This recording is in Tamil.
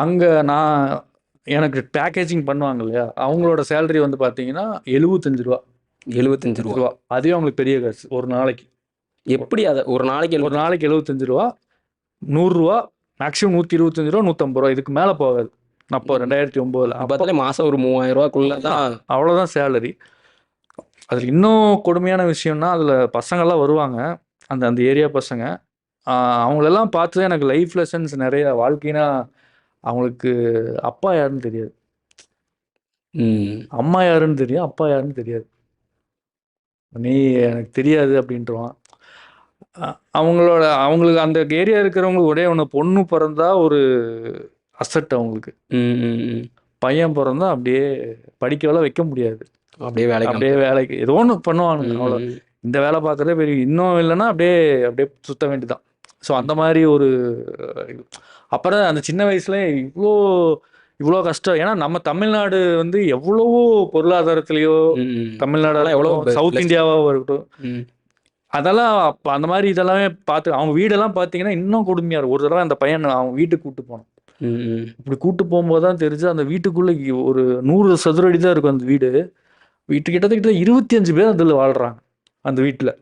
அங்கே நான் எனக்கு பேக்கேஜிங் பண்ணுவாங்க இல்லையா, அவங்களோட சேலரி வந்து பார்த்தீங்கன்னா 75 ரூபா. 75 ரூபா. அதுவே அவங்களுக்கு பெரிய காசு ஒரு நாளைக்கு. எப்படி அதை ஒரு நாளைக்கு ஒரு நாளைக்கு 75 ரூபா, 100 ரூபா, மேக்ஸிமம் 125 ரூபா, 150 ரூபா, இதுக்கு மேலே போகாது. அப்போ 2009 பார்த்தாலே மாதம் ஒரு 3000 ரூபாக்குள்ள தான். அவ்வளோதான் சேலரி. அதில் இன்னும் கொடுமையான விஷயம்னா, அதில் பசங்கள்லாம் வருவாங்க, அந்த அந்த ஏரியா பசங்க. அவங்களெல்லாம் பார்த்து எனக்கு லைஃப் லெசன்ஸ் நிறைய. வாழ்க்கைனா அவங்களுக்கு அப்பா யாருன்னு தெரியாது, அம்மா யாருன்னு தெரியும், அப்பா யாருன்னு தெரியாது. நீ எனக்கு தெரியாது அப்படின்ட்டுருவான். அவங்களுக்கு அந்த ஏரியா இருக்கிறவங்களுக்கு ஒரே ஒன்று, பொண்ணு பிறந்தா ஒரு அசட் அவங்களுக்கு. பையன் பிறந்தா அப்படியே படிக்க வைக்க முடியாது, அப்படியே வேலைக்கு ஏதோ ஒன்று பண்ணுவானுங்க, அவ்வளோ. இந்த வேலை பார்க்குறதே பெரிய, இன்னும் இல்லைன்னா அப்படியே அப்படியே சுத்த வேண்டியதான். ஸோ அந்த மாதிரி ஒரு அப்புறம் அந்த சின்ன வயசுல இவ்வளோ கஷ்டம். ஏன்னா நம்ம தமிழ்நாடு வந்து எவ்வளவோ பொருளாதாரத்திலேயோ, தமிழ்நாடு எவ்வளோ, சவுத் இந்தியாவாக இருக்கட்டும், அதெல்லாம் அப்போ அந்த மாதிரி இதெல்லாமே பார்த்து அவங்க வீடெல்லாம் பார்த்தீங்கன்னா இன்னும் கொடுமையாக இருக்கும். ஒரு தடவை அந்த பையன் அவங்க வீட்டுக்கு கூப்பிட்டு போனோம். இப்படி கூப்பிட்டு போகும்போது தான் தெரிஞ்சு அந்த வீட்டுக்குள்ளே ஒரு 100 சதுர அடி தான் இருக்கும் அந்த வீடு. கிட்டத்தட்ட 25 பேர் அதில் வாழ்கிறாங்க அந்த வீட்டில்.